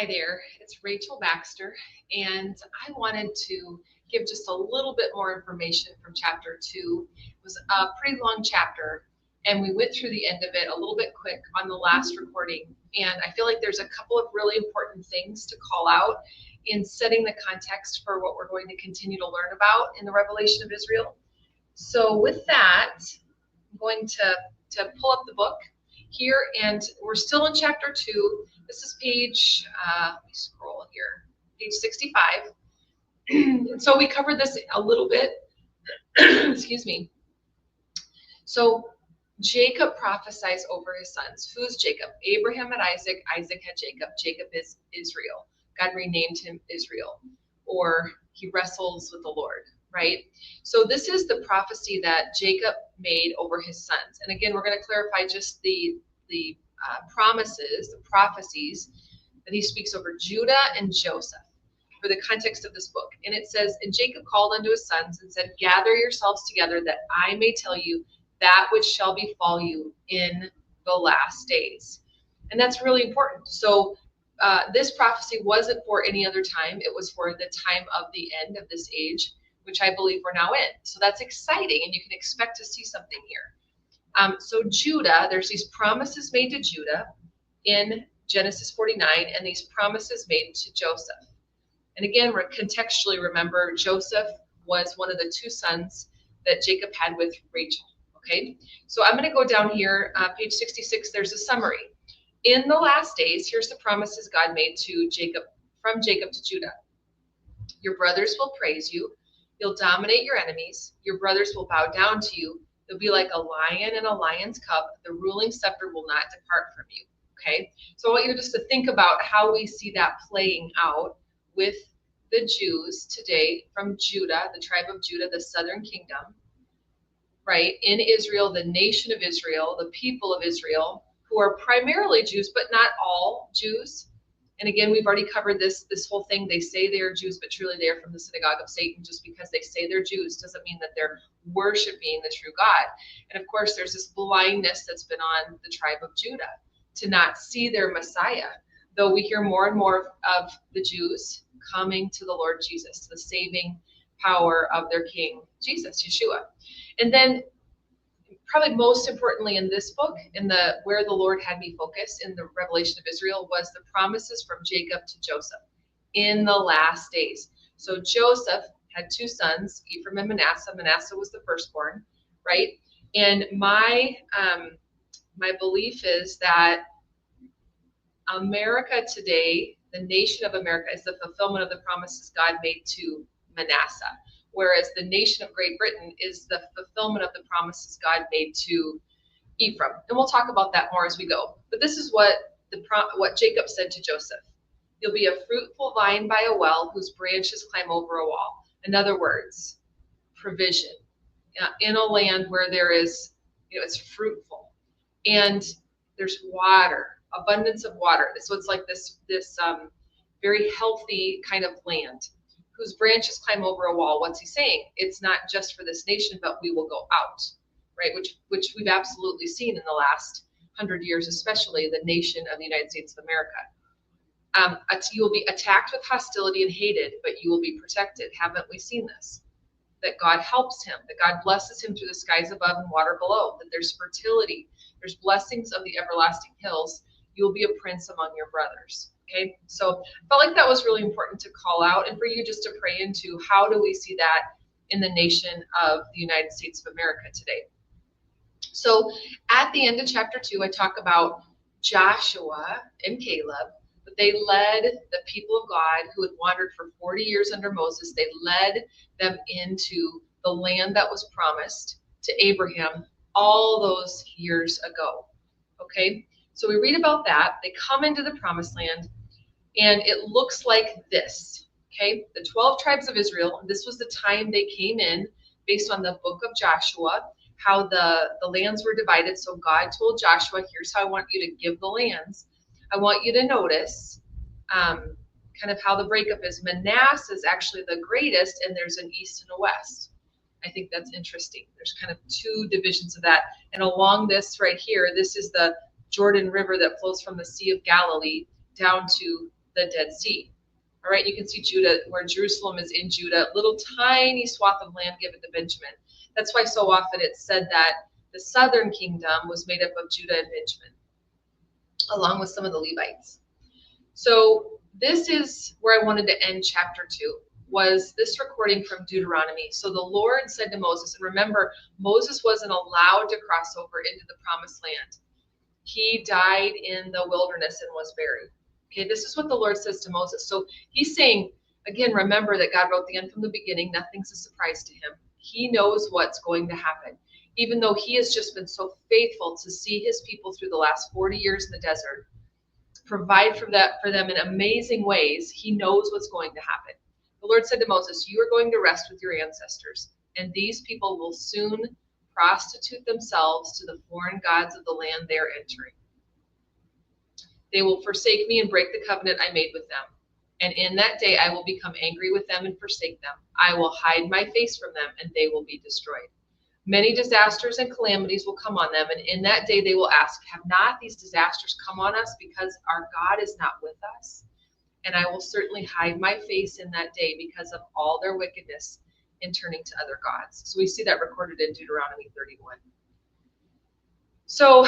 Hi there, it's Rachel Baxter, and I wanted to give just a little bit more information from chapter 2. It was a pretty long chapter, and we went through the end of it a little bit quick on the last recording. And I feel like there's a couple of really important things to call out in setting the context for what we're going to continue to learn about in the Revelation of Israel. So, with that, I'm going to pull up the book here, and we're still in chapter 2. This is page, let me scroll here, page 65. And so we covered this a little bit. Excuse me. So Jacob prophesies over his sons. Who's Jacob? Abraham had Isaac. Isaac had Jacob. Jacob is Israel. God renamed him Israel, or he wrestles with the Lord, right? So this is the prophecy that Jacob made over his sons. And again, we're going to clarify just the promises, the prophecies that he speaks over Judah and Joseph for the context of this book. And it says, and Jacob called unto his sons and said, gather yourselves together that I may tell you that which shall befall you in the last days. And that's really important. So this prophecy wasn't for any other time. It was for the time of the end of this age, which I believe we're now in. So that's exciting, and you can expect to see something here. So Judah, there's these promises made to Judah in Genesis 49, and these promises made to Joseph. And again, contextually remember, Joseph was one of the two sons that Jacob had with Rachel. Okay, so I'm going to go down here, page 66, there's a summary. In the last days, here's the promises God made to Jacob, from Jacob to Judah. Your brothers will praise you. You'll dominate your enemies. Your brothers will bow down to you. You'll be like a lion in a lion's cub. The ruling scepter will not depart from you. Okay, so I want you just to think about how we see that playing out with the Jews today from Judah, the tribe of Judah, the southern kingdom, right, in Israel, the nation of Israel, the people of Israel, who are primarily Jews, but not all Jews. And again, we've already covered this whole thing. They say they are Jews, but truly they are from the synagogue of Satan. Just because they say they're Jews doesn't mean that they're worshiping the true God. And of course, there's this blindness that's been on the tribe of Judah to not see their Messiah, though we hear more and more of the Jews coming to the Lord Jesus, the saving power of their King, Jesus, Yeshua. And then probably most importantly in this book, in the where the Lord had me focus in the Revelation of Israel, was the promises from Jacob to Joseph in the last days. So Joseph had two sons, Ephraim and Manasseh. Manasseh was the firstborn, right? And my belief is that America today, the nation of America, is the fulfillment of the promises God made to Manasseh, whereas the nation of Great Britain is the fulfillment of the promises God made to Ephraim. And we'll talk about that more as we go. But this is what Jacob said to Joseph. You'll be a fruitful vine by a well whose branches climb over a wall. In other words, provision in a land where there is, it's fruitful and there's water, abundance of water. So it's like this very healthy kind of land whose branches climb over a wall. What's he saying? It's not just for this nation, but we will go out, right? Which we've absolutely seen in the last 100 years, especially the nation of the United States of America. You will be attacked with hostility and hated, but you will be protected. Haven't we seen this? That God helps him, that God blesses him through the skies above and water below, that there's fertility, there's blessings of the everlasting hills. You will be a prince among your brothers. Okay, so I felt like that was really important to call out and for you just to pray into how do we see that in the nation of the United States of America today. So at the end of chapter 2, I talk about Joshua and Caleb, but they led the people of God who had wandered for 40 years under Moses. They led them into the land that was promised to Abraham all those years ago. Okay, so we read about that. They come into the promised land, and it looks like this. Okay, the 12 tribes of Israel, this was the time they came in based on the book of Joshua, how the lands were divided. So God told Joshua, here's how I want you to give the lands. I want you to notice kind of how the breakup is. Manasseh is actually the greatest, and there's an east and a west. I think that's interesting. There's kind of two divisions of that. And along this right here, this is the Jordan River that flows from the Sea of Galilee down to the Dead Sea. All right, you can see Judah, where Jerusalem is in Judah, little tiny swath of land given to Benjamin. That's why so often it's said that the southern kingdom was made up of Judah and Benjamin, along with some of the Levites. So this is where I wanted to end chapter 2, was this recording from Deuteronomy. So the Lord said to Moses, and remember, Moses wasn't allowed to cross over into the promised land. He died in the wilderness and was buried. Okay, this is what the Lord says to Moses. So he's saying, again, remember that God wrote the end from the beginning. Nothing's a surprise to him. He knows what's going to happen. Even though he has just been so faithful to see his people through the last 40 years in the desert, provide for them in amazing ways, he knows what's going to happen. The Lord said to Moses, you are going to rest with your ancestors, and these people will soon prostitute themselves to the foreign gods of the land they are entering. They will forsake me and break the covenant I made with them. And in that day I will become angry with them and forsake them. I will hide my face from them, and they will be destroyed. Many disasters and calamities will come on them, and in that day they will ask, have not these disasters come on us because our God is not with us? And I will certainly hide my face in that day because of all their wickedness in turning to other gods. So we see that recorded in Deuteronomy 31. So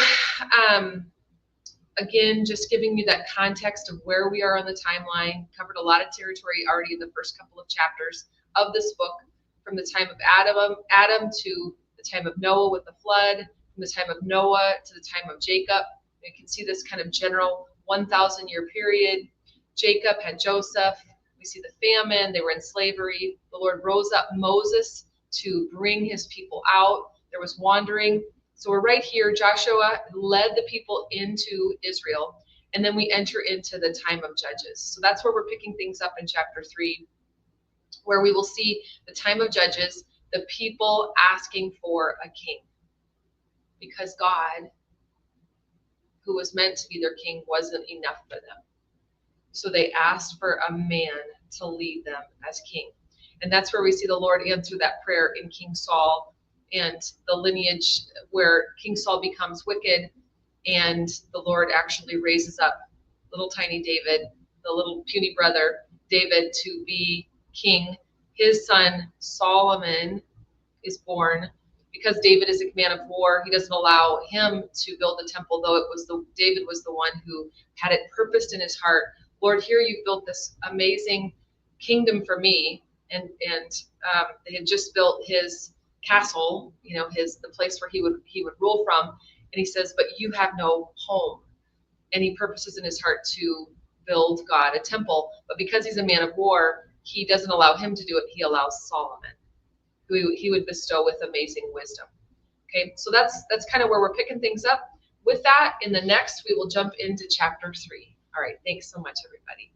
again, just giving you that context of where we are on the timeline. Covered a lot of territory already in the first couple of chapters of this book, from the time of Adam to the time of Noah with the flood, from the time of Noah to the time of Jacob. You can see this kind of general 1,000-year period. Jacob had Joseph. We see the famine. They were in slavery. The Lord rose up Moses to bring his people out. There was wandering. So we're right here. Joshua led the people into Israel. And then we enter into the time of Judges. So that's where we're picking things up in chapter 3, where we will see the time of Judges, the people asking for a king. Because God, who was meant to be their king, wasn't enough for them. So they asked for a man to lead them as king. And that's where we see the Lord answer that prayer in King Saul and the lineage where King Saul becomes wicked, and the Lord actually raises up little tiny David, the little puny brother David, to be king. His son Solomon is born. Because David is a man of war, he doesn't allow him to build the temple, though David was the one who had it purposed in his heart. Lord, here you've built this amazing kingdom for me, and they had just built his castle, the place where he would rule from, and he says, but you have no home, and he purposes in his heart to build God a temple, but because he's a man of war, he doesn't allow him to do it. He allows Solomon, who he would bestow with amazing wisdom. Okay, so that's kind of where we're picking things up. With that, in the next, we will jump into chapter 3. All right, thanks so much, everybody.